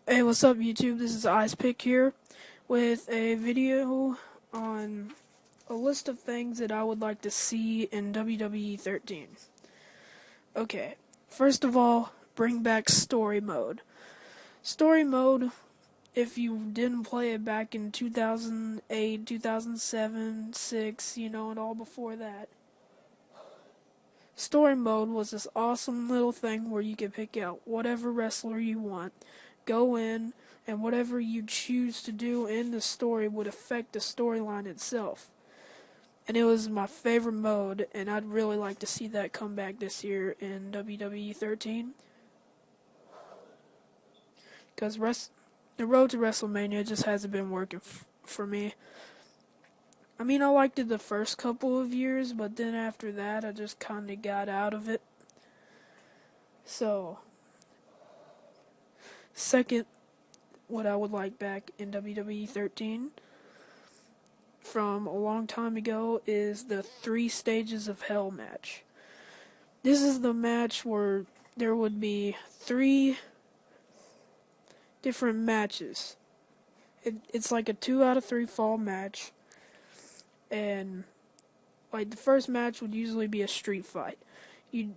Hey, what's up YouTube? This is Icepick here with a video on a list of things that I would like to see in WWE 13. Okay, first of all, bring back story mode. Story mode, if you didn't play it back in 2008, 2007, 6, and all before that. Story mode was this awesome little thing where you could pick out whatever wrestler you want, go in, and whatever you choose to do in the story would affect the storyline itself. And it was my favorite mode, and I'd really like to see that come back this year in WWE 13. Because the road to WrestleMania just hasn't been working for me. I mean, I liked it the first couple of years, but then after that, I just kind of got out of it. So, second, what I would like back in WWE 13 from a long time ago is the 3 Stages of Hell match. This is the match where there would be 3 different matches. It's like a 2 out of 3 fall match. And like the first match would usually be a street fight. You'd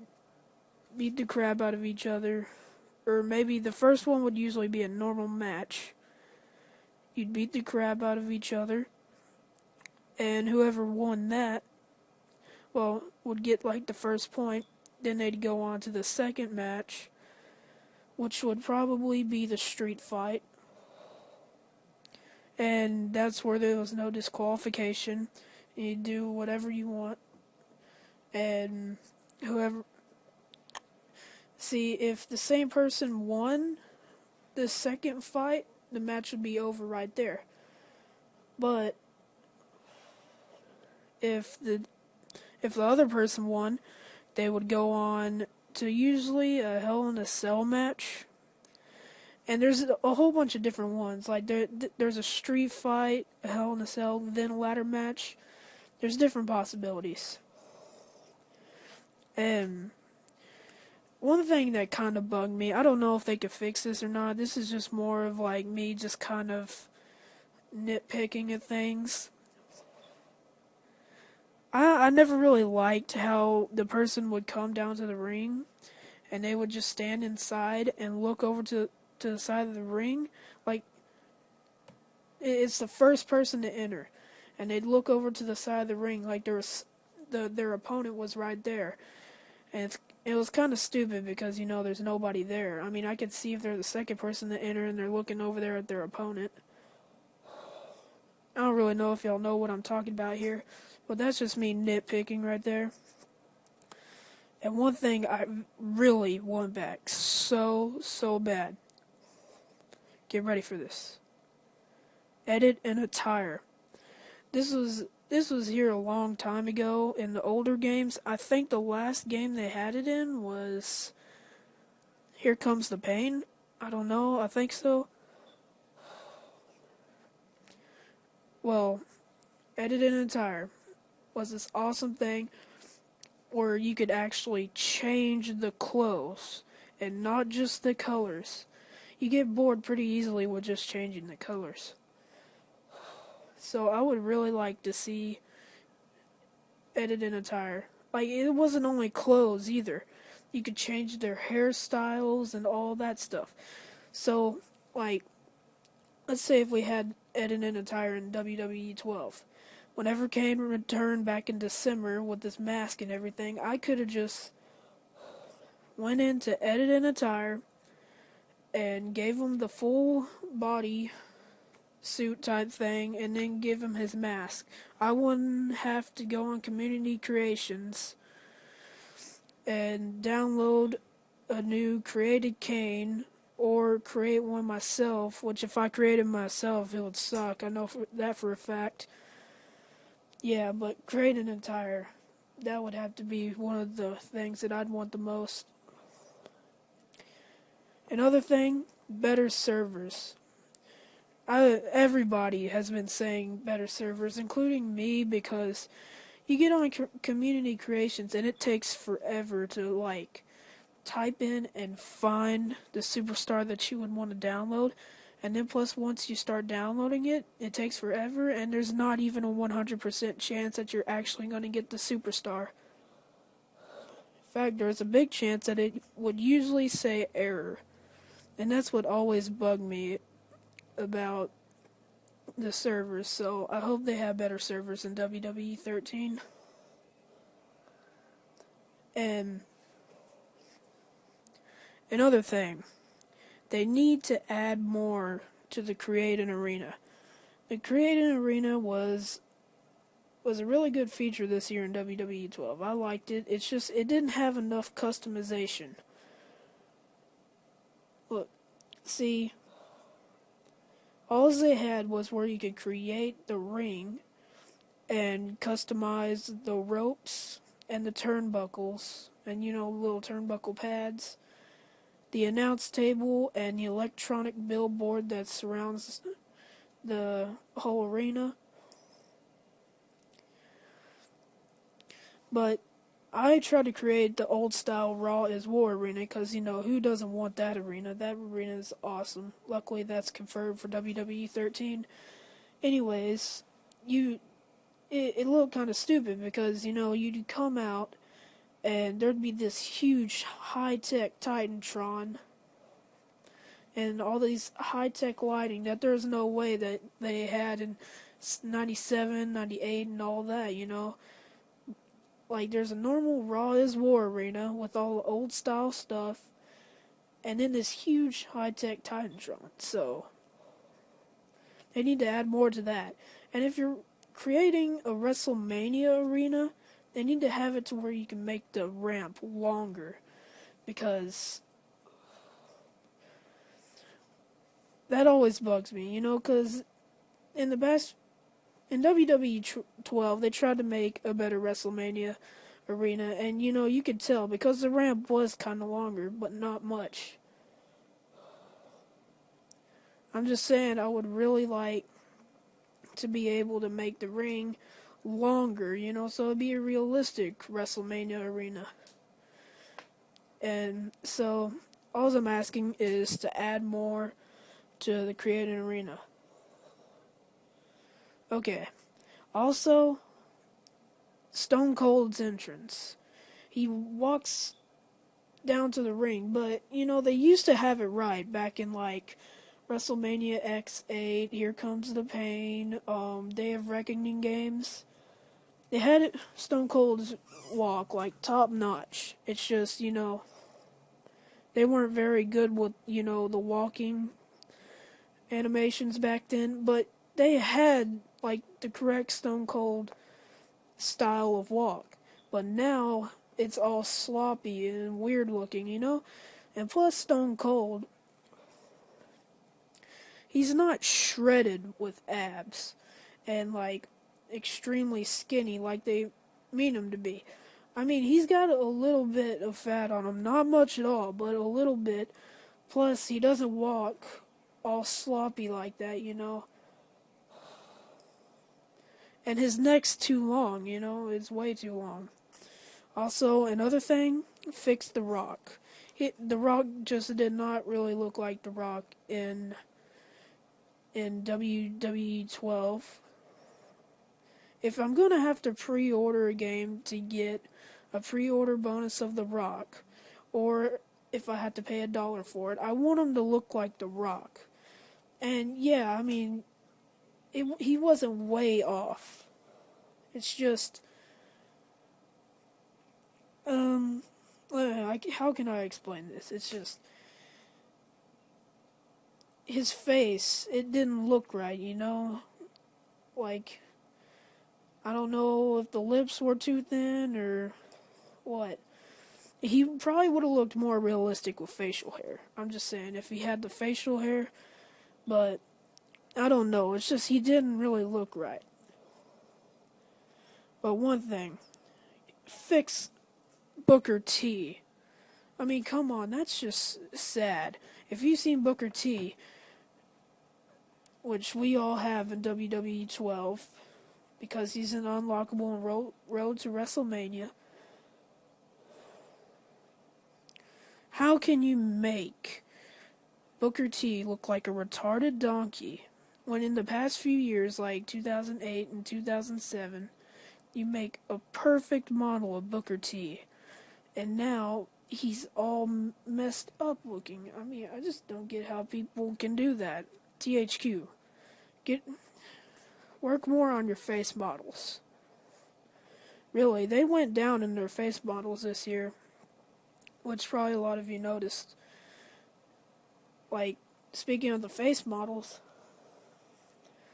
beat the crap out of each other. Or maybe the first one would usually be a normal match. You'd beat the crap out of each other. And whoever won that, well, would get like the first point. Then they'd go on to the second match, which would probably be the street fight. And that's where there was no disqualification. You do whatever you want. And whoever... See, if the same person won the second fight, the match would be over right there. But if the other person won, they would go on to usually a Hell in a Cell match. And there's a whole bunch of different ones. Like there's a street fight, a Hell in a Cell, then a ladder match. There's different possibilities. And one thing that kind of bugged me, I don't know if they could fix this or not. This is just more of like me just kind of nitpicking at things. I never really liked how the person would come down to the ring and they would just stand inside and look over to the side of the ring. Like, it's the first person to enter. And they'd look over to the side of the ring like their opponent was right there. And it was kind of stupid because, there's nobody there. I mean, I could see if they're the second person to enter and they're looking over there at their opponent. I don't really know if y'all know what I'm talking about here, but that's just me nitpicking right there. And one thing I really want back so bad. Get ready for this. Edit and attire. This was here a long time ago in the older games. I think the last game they had it in was Here Comes the Pain. I don't know, I think so. Well, Edit and Attire was this awesome thing where you could actually change the clothes and not just the colors. You get bored pretty easily with just changing the colors. So I would really like to see Edit and Attire. Like, it wasn't only clothes either. You could change their hairstyles and all that stuff. So, like, let's say if we had Edit and Attire in WWE 12. Whenever Kane returned back in December with this mask and everything, I could have just went into Edit and Attire and gave him the full body suit type thing and then give him his mask. I wouldn't have to go on Community Creations and download a new created Kane or create one myself, which if I created myself it would suck. I know that for a fact. Yeah, but create an entire, that would have to be one of the things that I'd want the most. Another thing, better servers. Everybody has been saying better servers, including me, because you get on community creations and it takes forever type in and find the superstar that you would want to download. And then plus once you start downloading it, it takes forever and there's not even a 100% chance that you're actually going to get the superstar. In fact, there's a big chance that it would usually say error. And that's what always bugged me about the servers. So I hope they have better servers in WWE 13. And another thing, they need to add more to the Create an Arena. The Create an Arena was a really good feature this year in WWE 12. I liked it. It's just it didn't have enough customization. Look, see, all they had was where you could create the ring and customize the ropes and the turnbuckles and little turnbuckle pads, the announce table and the electronic billboard that surrounds the whole arena. But I tried to create the old style Raw is War arena because, who doesn't want that arena? That arena is awesome. Luckily, that's confirmed for WWE 13. Anyways, it looked kind of stupid because, you'd come out and there'd be this huge high-tech Titantron and all these high-tech lighting that there's no way that they had in 97, 98, and all that, Like, there's a normal Raw is War arena with all the old-style stuff, and then this huge high-tech Titantron. So, they need to add more to that. And if you're creating a WrestleMania arena, they need to have it to where you can make the ramp longer. Because that always bugs me, because in the best... In WWE 12, they tried to make a better WrestleMania arena, and you could tell because the ramp was kind of longer, but not much. I'm just saying I would really like to be able to make the ring longer, so it'd be a realistic WrestleMania arena. And so, all I'm asking is to add more to the Create an Arena. Okay. Also, Stone Cold's entrance. He walks down to the ring, but, they used to have it right back in, WrestleMania X8, Here Comes the Pain, Day of Reckoning games. They had Stone Cold's walk, top notch. It's just, they weren't very good with, the walking animations back then, but they had the correct Stone Cold style of walk. But now it's all sloppy and weird looking, And plus Stone Cold, he's not shredded with abs and extremely skinny like they mean him to be. I mean, he's got a little bit of fat on him, not much at all, but a little bit. Plus, he doesn't walk all sloppy like that, And his neck's too long, it's way too long. Also, another thing, fix The Rock. The Rock just did not really look like The Rock in WWE 12. If I'm going to have to pre-order a game to get a pre-order bonus of The Rock, or if I had to pay $1 for it, I want him to look like The Rock. And yeah, I mean, he wasn't way off. It's just, how can I explain this? It's just, his face, it didn't look right, I don't know if the lips were too thin or what. He probably would have looked more realistic with facial hair. I'm just saying, if he had the facial hair, but I don't know. It's just he didn't really look right. But one thing, fix Booker T. I mean, come on, that's just sad. If you've seen Booker T, which we all have in WWE 12, because he's an unlockable in Road to WrestleMania, How can you make Booker T look like a retarded donkey when in the past few years, like 2008 and 2007, you make a perfect model of Booker T, and now he's all messed up looking? I mean, I just don't get how people can do that. THQ, get work more on your face models. Really, they went down in their face models this year, which probably a lot of you noticed. Like, speaking of the face models,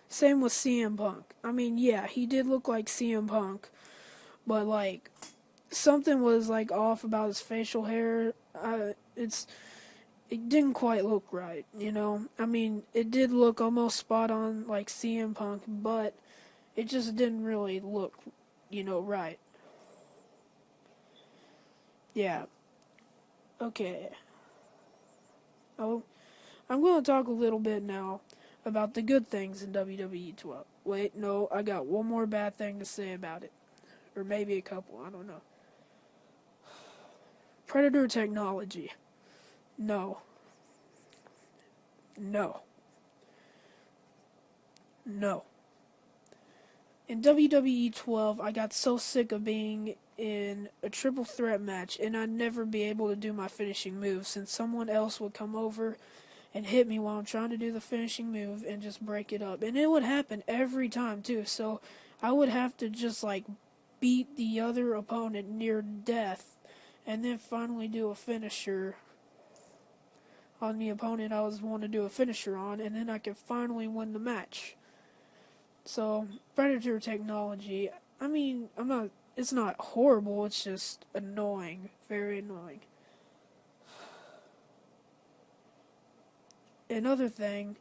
same with CM Punk. I mean, yeah, he did look like CM Punk, but like something was like off about his facial hair. It didn't quite look right, you know. I mean, it did look almost spot on like CM Punk, but it just didn't really look, right. Yeah. Okay. Oh, I'm going to talk a little bit now about the good things in WWE 12. Wait, no, I got one more bad thing to say about it. Or maybe a couple, I don't know. Predator technology. No. No. No. In WWE 12, I got so sick of being in a triple threat match and I'd never be able to do my finishing move since someone else would come over and hit me while I'm trying to do the finishing move and just break it up. And it would happen every time too, so I would have to just like beat the other opponent near death and then finally do a finisher on the opponent I was wanting to do a finisher on, and then I could finally win the match. So, Predator technology, I mean, it's not horrible, it's just annoying. Very annoying. Another thing,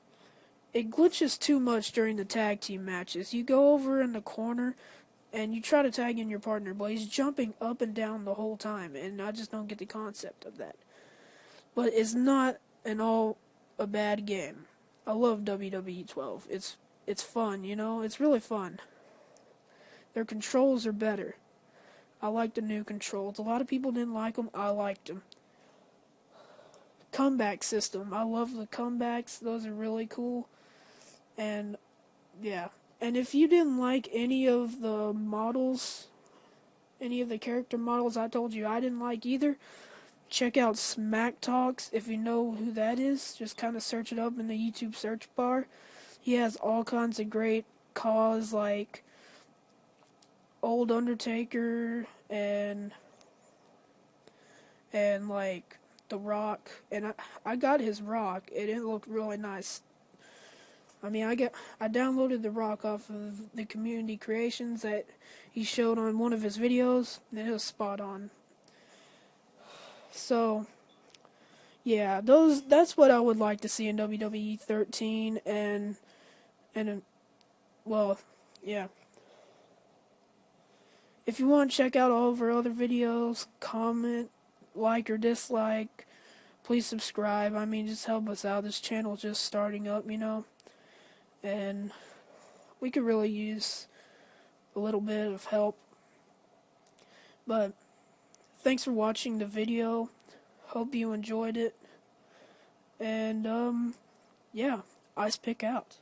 it glitches too much during the tag team matches. You go over in the corner and you try to tag in your partner, but he's jumping up and down the whole time, and I just don't get the concept of that. But it's not all a bad game. I love WWE 12. It's fun, It's really fun. Their controls are better. I like the new controls. A lot of people didn't like them. I liked them. Comeback system. I love the comebacks. Those are really cool. And yeah. And if you didn't like any of the models, any of the character models I told you I didn't like either, check out Smack Talks. If you know who that is, just kind of search it up in the YouTube search bar. He has all kinds of great cause like Old Undertaker and like The Rock, and I got his Rock, and it looked really nice. I mean, I downloaded The Rock off of the community creations that he showed on one of his videos, and it was spot on. So, yeah, that's what I would like to see in WWE 13, and well, yeah. If you want to check out all of our other videos, comment, like or dislike, please subscribe. I mean, just help us out. This channel's just starting up, and we could really use a little bit of help. But thanks for watching the video. Hope you enjoyed it. And yeah, Ice Pick out.